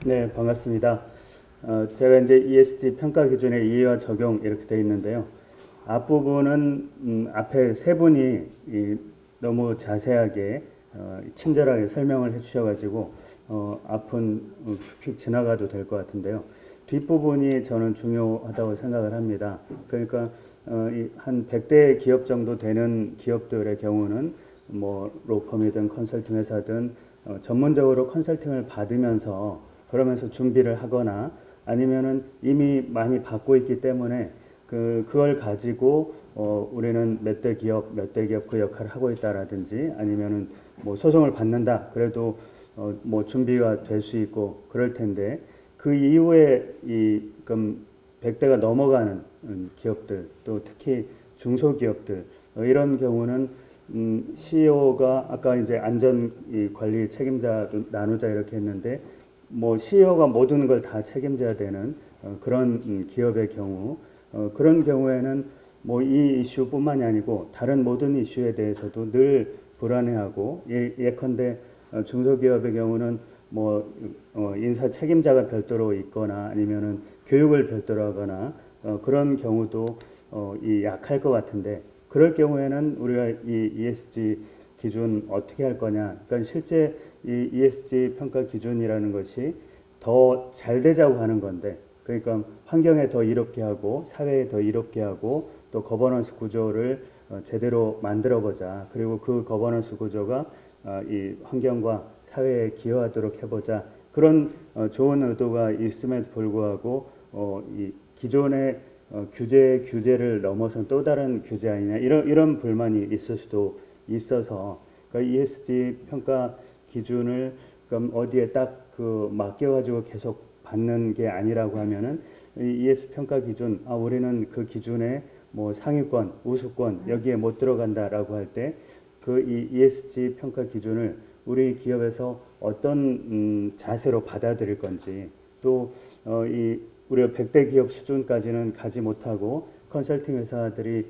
네, 반갑습니다. 제가 이제 ESG 평가 기준의 이해와 적용 이렇게 되어 있는데요. 앞부분은 앞에 세 분이 너무 자세하게 친절하게 설명을 해주셔가지고 앞은 휙 지나가도 될 것 같은데요. 뒷부분이 저는 중요하다고 생각을 합니다. 그러니까 한 100대 기업 정도 되는 기업들의 경우는 뭐 로펌이든 컨설팅 회사든 전문적으로 컨설팅을 받으면서 그러면서 준비를 하거나 아니면은 이미 많이 받고 있기 때문에 그걸 가지고 우리는 몇 대 기업 그 역할을 하고 있다라든지 아니면은 뭐 소송을 받는다 그래도 뭐 준비가 될 수 있고 그럴 텐데 그 이후에 그럼 100대가 넘어가는 기업들 또 특히 중소기업들 이런 경우는 CEO가 아까 이제 안전 관리 책임자 나누자 이렇게 했는데 뭐 CEO가 모든 걸 다 책임져야 되는 그런 기업의 경우 그런 경우에는 뭐 이 이슈뿐만이 아니고 다른 모든 이슈에 대해서도 늘 불안해하고 예컨대 중소기업의 경우는 뭐 인사 책임자가 별도로 있거나 아니면은 교육을 별도로 하거나 그런 경우도 약할 것 같은데 그럴 경우에는 우리가 이 ESG 기준 어떻게 할 거냐. 그러니까 실제 이 ESG 평가 기준이라는 것이 더 잘 되자고 하는 건데, 그러니까 환경에 더 이롭게 하고 사회에 더 이롭게 하고 또 거버넌스 구조를 제대로 만들어 보자. 그리고 그 거버넌스 구조가 이 환경과 사회에 기여하도록 해보자. 그런 좋은 의도가 있음에도 불구하고 이 기존의 규제를 넘어선 또 다른 규제 아니냐 이런 불만이 있을 수도 있어서 그러니까 ESG 평가 기준을 그럼 어디에 딱 그 맡겨가지고 계속 받는 게 아니라고 하면은 이 ESG 평가 기준 우리는 그 기준에 뭐 상위권, 우수권 여기에 못 들어간다라고 할 때 그 이 ESG 평가 기준을 우리 기업에서 어떤 자세로 받아들일 건지 또 이 우리가 100대 기업 수준까지는 가지 못하고 컨설팅 회사들이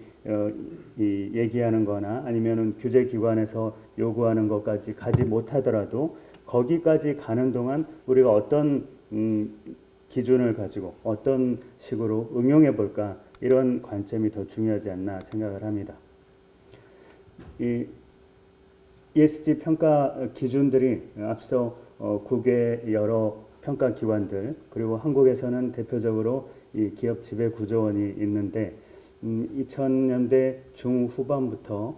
이 얘기하는 거나 아니면은 규제 기관에서 요구하는 것까지 가지 못하더라도 거기까지 가는 동안 우리가 어떤 기준을 가지고 어떤 식으로 응용해 볼까 이런 관점이 더 중요하지 않나 생각을 합니다. 이 ESG 평가 기준들이 앞서 국외 여러 평가 기관들 그리고 한국에서는 대표적으로 이 기업 지배 구조원이 있는데 2000년대 중후반부터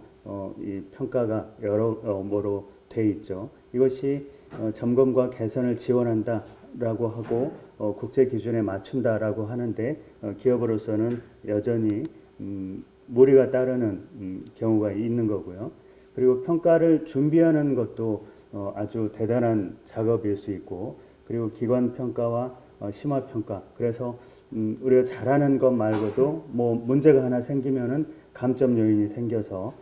이 평가가 여러모로 돼 있죠. 이것이 점검과 개선을 지원한다라고 하고 국제 기준에 맞춘다라고 하는데 기업으로서는 여전히 무리가 따르는 경우가 있는 거고요. 그리고 평가를 준비하는 것도 아주 대단한 작업일 수 있고 그리고 기관 평가와 심화 평가 그래서 우리가 잘하는 것 말고도 뭐 문제가 하나 생기면은 감점 요인이 생겨서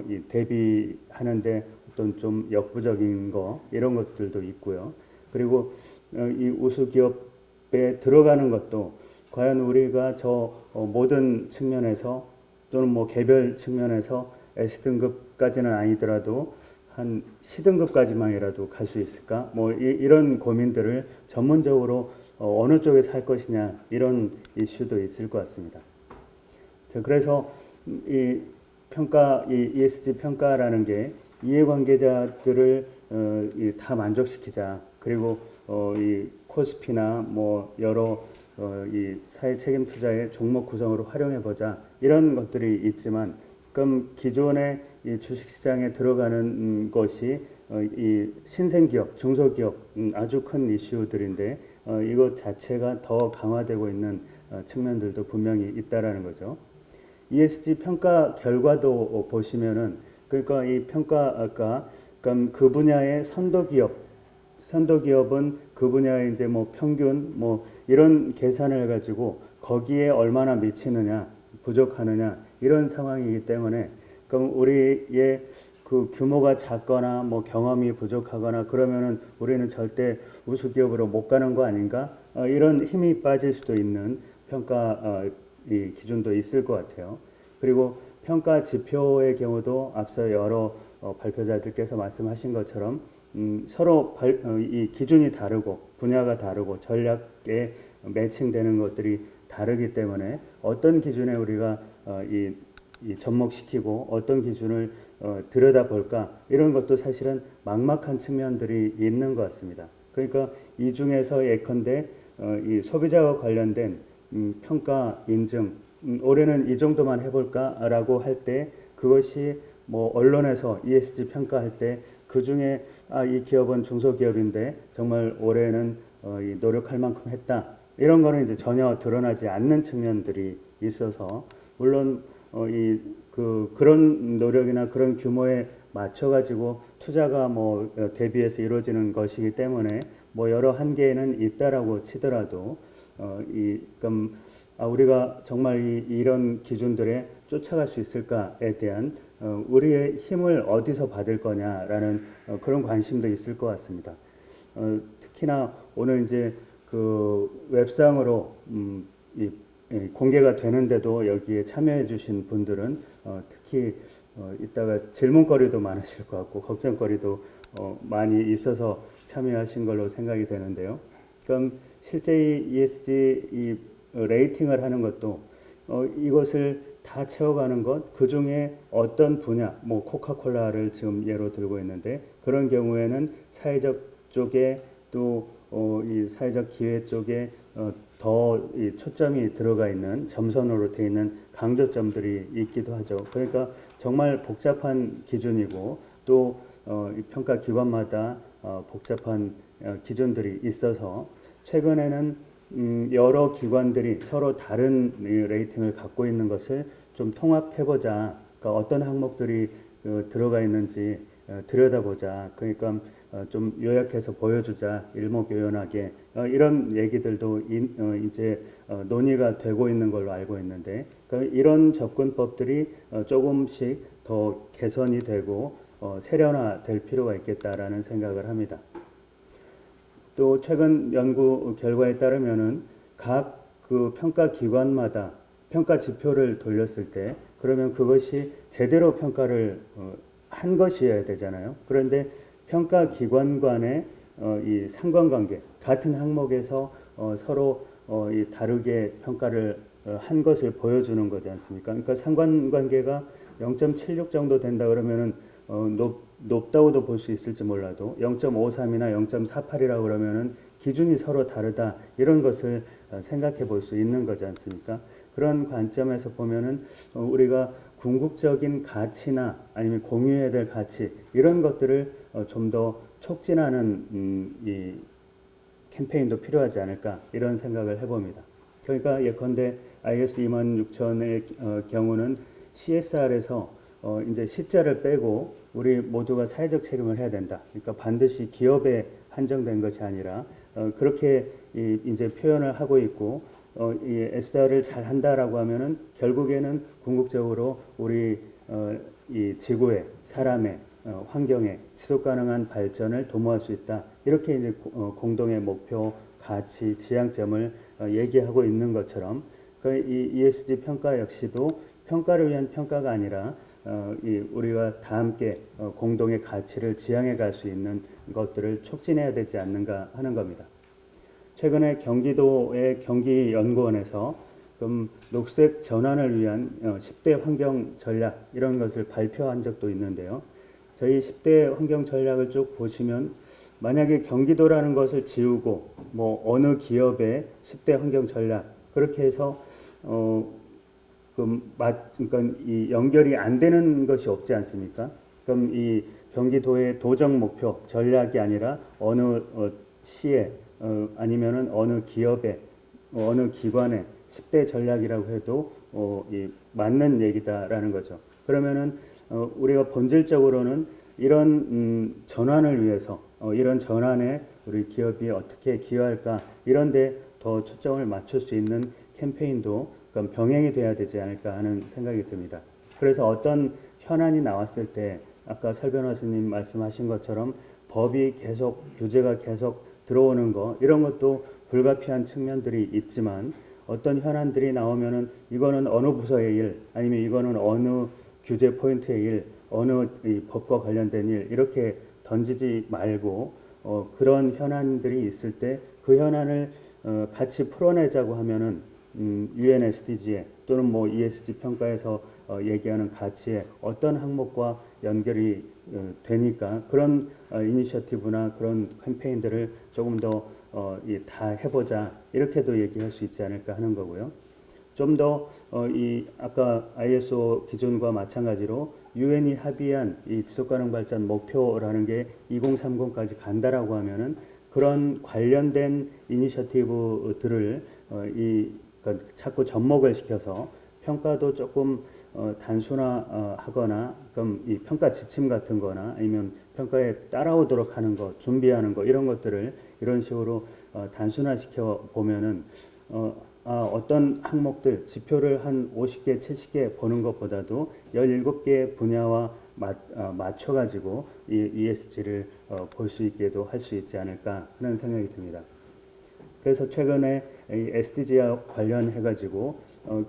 이 대비하는데 어떤 좀 역부족인 거 이런 것들도 있고요. 그리고 이 우수 기업에 들어가는 것도 과연 우리가 저 모든 측면에서 또는 뭐 개별 측면에서 S등급까지는 아니더라도 한 C등급까지만이라도 갈 수 있을까? 뭐 이런 고민들을 전문적으로 어느 쪽에서 할 것이냐 이런 이슈도 있을 것 같습니다. 그래서 이 ESG 평가라는 게 이해관계자들을 다 만족시키자. 그리고 이 코스피나 뭐 여러 이 사회 책임 투자의 종목 구성으로 활용해 보자. 이런 것들이 있지만 그럼 기존의 이 주식시장에 들어가는 것이 이 신생기업, 중소기업 아주 큰 이슈들인데 이것 자체가 더 강화되고 있는 측면들도 분명히 있다라는 거죠. ESG 평가 결과도 보시면은 그러니까 이 평가가 그럼 그 분야의 선도기업은 그 분야의 이제 뭐 평균 뭐 이런 계산을 해가지고 거기에 얼마나 미치느냐 부족하느냐 이런 상황이기 때문에 그럼 우리의 그 규모가 작거나 뭐 경험이 부족하거나 그러면은 우리는 절대 우수 기업으로 못 가는 거 아닌가 이런 힘이 빠질 수도 있는 평가 이 기준도 있을 것 같아요. 그리고 평가 지표의 경우도 앞서 여러 발표자들께서 말씀하신 것처럼 서로 이 기준이 다르고 분야가 다르고 전략에 매칭되는 것들이 다르기 때문에 어떤 기준에 우리가 이 접목시키고 어떤 기준을 들여다볼까 이런 것도 사실은 막막한 측면들이 있는 것 같습니다. 그러니까 이 중에서 예컨대 이 소비자와 관련된 평가 인증 올해는 이 정도만 해볼까라고 할 때 그것이 뭐 언론에서 ESG 평가할 때 그 중에 이 기업은 중소기업인데 정말 올해는 이 노력할 만큼 했다 이런 거는 이제 전혀 드러나지 않는 측면들이 있어서 물론 그런 노력이나 그런 규모에 맞춰 가지고 투자가 뭐 대비해서 이루어지는 것이기 때문에 뭐 여러 한계는 있다라고 치더라도 그럼 우리가 정말 이런 기준들에 쫓아갈 수 있을까에 대한 우리의 힘을 어디서 받을 거냐라는 그런 관심도 있을 것 같습니다. 특히나 오늘 이제 그 웹상으로 공개가 되는데도 여기에 참여해 주신 분들은 특히 이따가 질문거리도 많으실 것 같고 걱정거리도 많이 있어서 참여하신 걸로 생각이 되는데요. 그럼 실제 이 ESG 이 레이팅을 하는 것도 이것을 다 채워가는 것, 그 중에 어떤 분야, 뭐 코카콜라를 지금 예로 들고 있는데 그런 경우에는 사회적 쪽에 또 이 사회적 기회 쪽에 더 이 초점이 들어가 있는 점선으로 되어 있는 강조점들이 있기도 하죠. 그러니까 정말 복잡한 기준이고 또 이 평가 기관마다 복잡한 기준들이 있어서 최근에는 여러 기관들이 서로 다른 레이팅을 갖고 있는 것을 좀 통합해보자. 그러니까 어떤 항목들이 들어가 있는지 들여다보자. 그러니까 좀 요약해서 보여주자. 일목요연하게 이런 얘기들도 이제 논의가 되고 있는 걸로 알고 있는데 그러니까 이런 접근법들이 조금씩 더 개선이 되고 세련화될 필요가 있겠다라는 생각을 합니다. 또 최근 연구 결과에 따르면은 각 그 평가 기관마다 평가 지표를 돌렸을 때 그러면 그것이 제대로 평가를 한 것이어야 되잖아요. 그런데 평가 기관 간의 이 상관관계 같은 항목에서 서로 이 다르게 평가를 한 것을 보여주는 거지 않습니까? 그러니까 상관관계가 0.76 정도 된다 그러면은 높다고도 볼 수 있을지 몰라도 0.53이나 0.48이라고 그러면은 기준이 서로 다르다 이런 것을 생각해 볼 수 있는 거지 않습니까? 그런 관점에서 보면은 우리가 궁극적인 가치나 아니면 공유해야 될 가치 이런 것들을 좀 더 촉진하는 이 캠페인도 필요하지 않을까 이런 생각을 해봅니다. 그러니까 예컨대 IS 26000의 경우는 CSR에서 이제 C자를 빼고 우리 모두가 사회적 책임을 해야 된다. 그러니까 반드시 기업에 한정된 것이 아니라 그렇게 이제 표현을 하고 있고 이 SR을 잘 한다라고 하면은 결국에는 궁극적으로 우리 이 지구의 사람의 환경의 지속 가능한 발전을 도모할 수 있다. 이렇게 이제 공동의 목표, 가치, 지향점을 얘기하고 있는 것처럼 이 ESG 평가 역시도 평가를 위한 평가가 아니라 우리가 다 함께 공동의 가치를 지향해 갈 수 있는 것들을 촉진해야 되지 않는가 하는 겁니다. 최근에 경기도의 경기연구원에서 녹색 전환을 위한 10대 환경 전략 이런 것을 발표한 적도 있는데요. 저희 10대 환경 전략을 쭉 보시면 만약에 경기도라는 것을 지우고 뭐 어느 기업의 10대 환경 전략 그렇게 해서 그러니까 이 연결이 안 되는 것이 없지 않습니까? 그럼 이 경기도의 도정 목표 전략이 아니라 어느 시에 아니면은 어느 기업의 어느 기관의 10대 전략이라고 해도 맞는 얘기다라는 거죠. 그러면은 우리가 본질적으로는 이런 전환을 위해서 이런 전환에 우리 기업이 어떻게 기여할까 이런데 더 초점을 맞출 수 있는 캠페인도 병행이 돼야 되지 않을까 하는 생각이 듭니다. 그래서 어떤 현안이 나왔을 때 아까 설 변호사님 말씀하신 것처럼 법이 계속 규제가 계속 들어오는 거 이런 것도 불가피한 측면들이 있지만 어떤 현안들이 나오면은 이거는 어느 부서의 일 아니면 이거는 어느 규제 포인트의 일 어느 이 법과 관련된 일 이렇게 던지지 말고 그런 현안들이 있을 때 그 현안을 같이 풀어내자고 하면은 UN SDG에 또는 뭐 ESG 평가에서 얘기하는 가치에 어떤 항목과 연결이 되니까 그런 이니셔티브나 그런 캠페인들을 조금 더 다 해보자 이렇게도 얘기할 수 있지 않을까 하는 거고요. 좀 더 이 아까 ISO 기준과 마찬가지로 유엔이 합의한 이 지속가능 발전 목표라는 게 2030까지 간다라고 하면은 그런 관련된 이니셔티브들을 그러니까 자꾸 접목을 시켜서 평가도 조금 단순화하거나 그럼 이 평가 지침 같은 거나 아니면 평가에 따라오도록 하는 거 준비하는 거 이런 것들을 이런 식으로 단순화시켜 보면은 어떤 항목들 지표를 한 50개, 70개 보는 것보다도 17개 분야와 맞춰가지고 이 ESG를 볼 수 있게도 할 수 있지 않을까 하는 생각이 듭니다. 그래서 최근에 이 SDG와 관련해가지고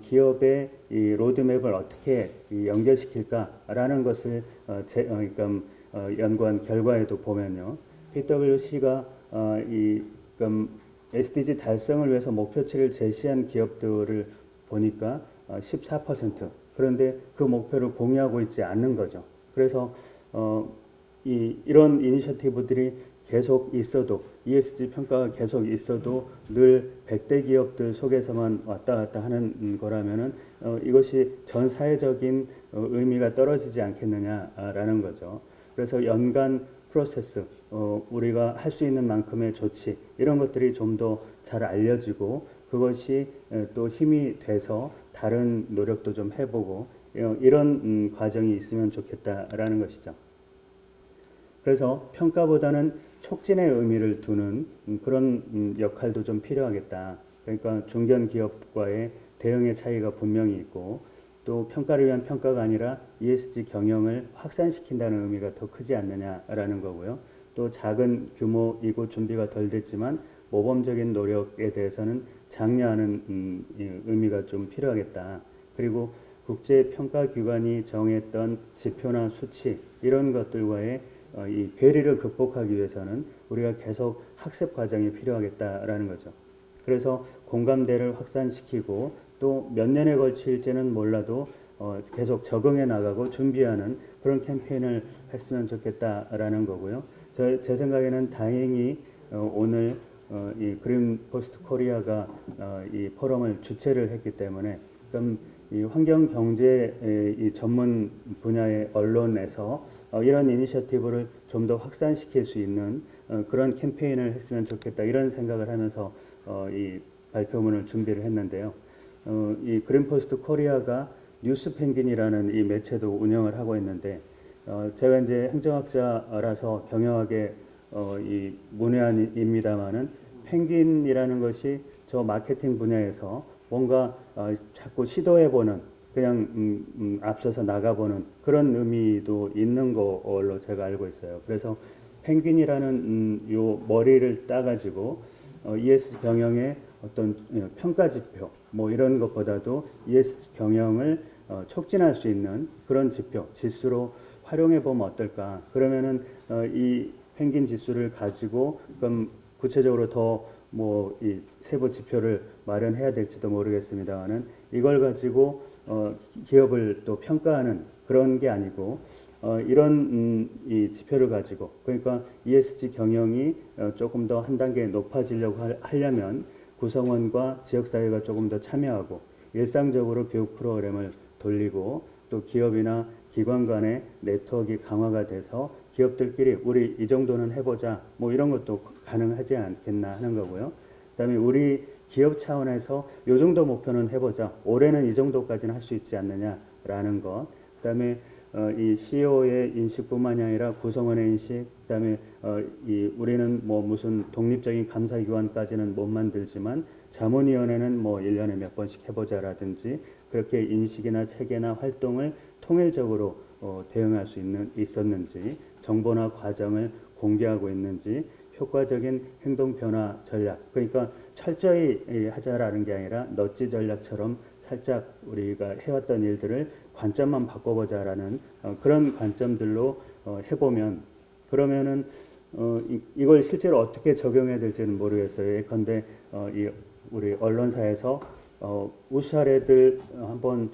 기업의 이 로드맵을 어떻게 연결시킬까라는 것을 그러니까 연구한 결과에도 보면요, PwC가 SDG 달성을 위해서 목표치를 제시한 기업들을 보니까 14%. 그런데 그 목표를 공유하고 있지 않는 거죠. 그래서 이런 이니셔티브들이 계속 있어도 ESG 평가가 계속 있어도 늘 100대 기업들 속에서만 왔다 갔다 하는 거라면은 이것이 전 사회적인 의미가 떨어지지 않겠느냐라는 거죠. 그래서 연간 프로세스, 우리가 할 수 있는 만큼의 조치 이런 것들이 좀 더 잘 알려지고 그것이 또 힘이 돼서 다른 노력도 좀 해보고 이런 과정이 있으면 좋겠다라는 것이죠. 그래서 평가보다는 촉진의 의미를 두는 그런 역할도 좀 필요하겠다. 그러니까 중견 기업과의 대응의 차이가 분명히 있고 또 평가를 위한 평가가 아니라 ESG 경영을 확산시킨다는 의미가 더 크지 않느냐라는 거고요. 또 작은 규모이고 준비가 덜 됐지만 모범적인 노력에 대해서는 장려하는 의미가 좀 필요하겠다. 그리고 국제평가기관이 정했던 지표나 수치 이런 것들과의 이 괴리를 극복하기 위해서는 우리가 계속 학습 과정이 필요하겠다라는 거죠. 그래서 공감대를 확산시키고 또 몇 년에 걸칠지는 몰라도 계속 적응해 나가고 준비하는 그런 캠페인을 했으면 좋겠다라는 거고요. 제 생각에는 다행히 오늘 이 그린 포스트 코리아가 이 포럼을 주최를 했기 때문에 그럼 이 환경 경제 이 전문 분야의 언론에서 이런 이니셔티브를 좀 더 확산시킬 수 있는 그런 캠페인을 했으면 좋겠다 이런 생각을 하면서 이 발표문을 준비를 했는데요. 이 그린포스트 코리아가 뉴스 펭귄이라는 이 매체도 운영을 하고 있는데 제가 이제 행정학자라서 경영학의 이 문외한입니다만은 펭귄이라는 것이 저 마케팅 분야에서 뭔가 자꾸 시도해보는 그냥 앞서서 나가보는 그런 의미도 있는 걸로 제가 알고 있어요. 그래서 펭귄이라는 요 머리를 따가지고 ESG 경영의 어떤 평가 지표 뭐 이런 것보다도 ESG 경영을 촉진할 수 있는 그런 지표 지수로 활용해 보면 어떨까? 그러면은 이 펭귄 지수를 가지고 그럼 구체적으로 더 뭐 이 세부 지표를 마련해야 될지도 모르겠습니다만은 이걸 가지고 기업을 또 평가하는 그런 게 아니고 이런 이 지표를 가지고 그러니까 ESG 경영이 조금 더 한 단계 높아지려고 하려면 구성원과 지역사회가 조금 더 참여하고 일상적으로 교육 프로그램을 돌리고 또 기업이나 기관 간의 네트워크가 강화가 돼서 기업들끼리 우리 이 정도는 해보자 뭐 이런 것도 가능하지 않겠나 하는 거고요. 그다음에 우리 기업 차원에서 요 정도 목표는 해보자. 올해는 이 정도까지는 할 수 있지 않느냐라는 것. 그다음에 이 CEO의 인식뿐만이 아니라 구성원의 인식, 그다음에 이 우리는 뭐 무슨 독립적인 감사기관까지는 못 만들지만 자문위원회는 뭐 1년에 몇 번씩 해보자라든지 그렇게 인식이나 체계나 활동을 통일적으로 대응할 수 있었는지 정보나 과정을 공개하고 있는지 효과적인 행동 변화 전략 그러니까 철저히 하자라는 게 아니라 넛지 전략처럼 살짝 우리가 해왔던 일들을 관점만 바꿔보자라는 그런 관점들로 해보면 그러면은 이걸 실제로 어떻게 적용해야 될지는 모르겠어요. 예컨대 우리 언론사에서 우수 사례들 한번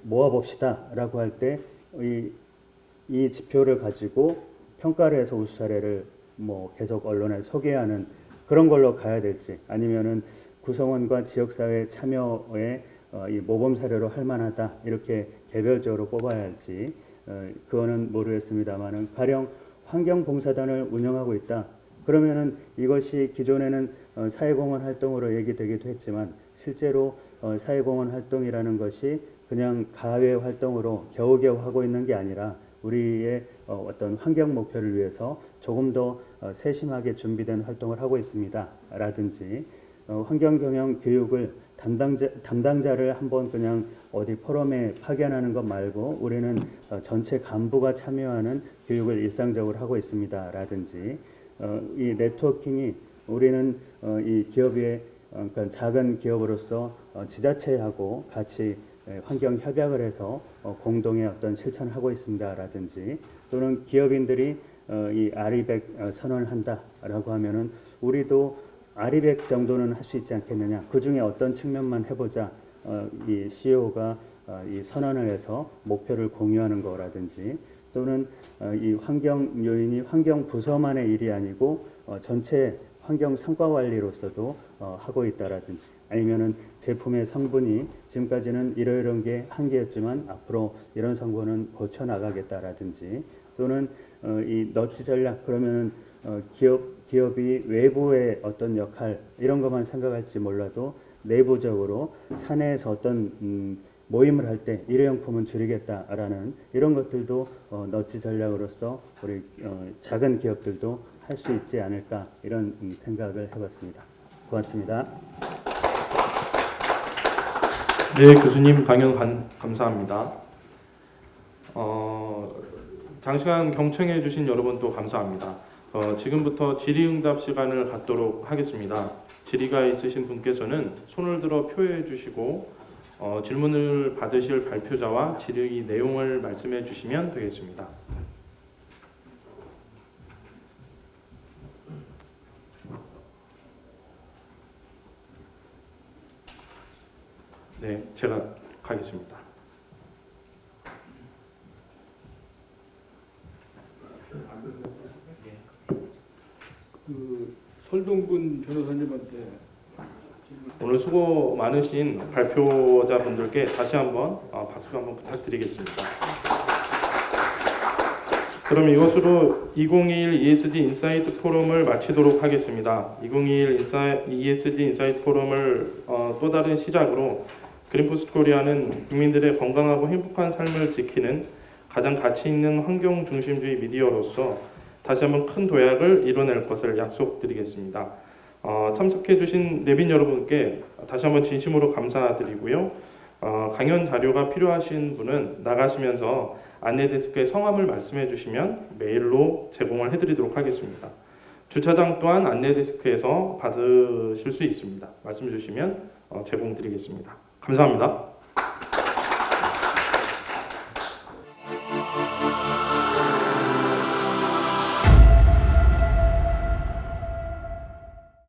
모아봅시다라고 할 때 이 지표를 가지고 평가를 해서 우수 사례를 뭐 계속 언론에 소개하는 그런 걸로 가야 될지, 아니면은 구성원과 지역사회 참여에 이 모범 사례로 할 만하다 이렇게 개별적으로 뽑아야 할지 그거는 모르겠습니다만은, 가령 환경봉사단을 운영하고 있다. 그러면은 이것이 기존에는 사회공헌 활동으로 얘기되기도 했지만, 실제로 사회공헌 활동이라는 것이 그냥 가외 활동으로 겨우겨우 하고 있는 게 아니라 우리의 어떤 환경 목표를 위해서 조금 더 세심하게 준비된 활동을 하고 있습니다. 라든지 환경경영 교육을 담당자를 한번 그냥 어디 포럼에 파견하는 것 말고 우리는 전체 간부가 참여하는 교육을 일상적으로 하고 있습니다. 라든지 이 네트워킹이 우리는 이 기업의 그러니까 작은 기업으로서 지자체하고 같이 환경 협약을 해서 공동의 어떤 실천을 하고 있습니다라든지, 또는 기업인들이 이 아리백 선언을 한다라고 하면은 우리도 아리백 정도는 할 수 있지 않겠느냐. 그 중에 어떤 측면만 해보자. 이 CEO가 이 선언을 해서 목표를 공유하는 거라든지, 또는 이 환경 요인이 환경 부서만의 일이 아니고 전체 환경 성과 관리로서도 하고 있다라든지, 아니면은 제품의 성분이 지금까지는 이런 게 한계였지만 앞으로 이런 성분은 고쳐 나가겠다라든지, 또는 이 너치 전략 그러면은 기업이 외부의 어떤 역할 이런 것만 생각할지 몰라도 내부적으로 사내에서 어떤 모임을 할 때 일회용품은 줄이겠다라는 이런 것들도 너치 전략으로서 우리 작은 기업들도 할 수 있지 않을까, 이런 생각을 해봤습니다. 고맙습니다. 네, 교수님 강연 감사합니다. 장시간 경청해 주신 여러분도 감사합니다. 지금부터 질의응답 시간을 갖도록 하겠습니다. 질의가 있으신 분께서는 손을 들어 표해 주시고 질문을 받으실 발표자와 질의 내용을 말씀해 주시면 되겠습니다. 네, 제가 가겠습니다. 설동근 변호사님한테 오늘 수고 많으신 발표자분들께 다시 한번 박수 한번 부탁드리겠습니다. 그럼 이것으로 2021 ESG 인사이트 포럼을 마치도록 하겠습니다. 2021 ESG 인사이트 포럼을 또 다른 시작으로 그린포스 코리아는 국민들의 건강하고 행복한 삶을 지키는 가장 가치 있는 환경 중심주의 미디어로서 다시 한번 큰 도약을 이뤄낼 것을 약속드리겠습니다. 참석해주신 내빈 여러분께 다시 한번 진심으로 감사드리고요. 강연 자료가 필요하신 분은 나가시면서 안내 데스크에 성함을 말씀해 주시면 메일로 제공을 해드리도록 하겠습니다. 주차장 또한 안내 데스크에서 받으실 수 있습니다. 말씀 주시면 제공드리겠습니다. 감사합니다.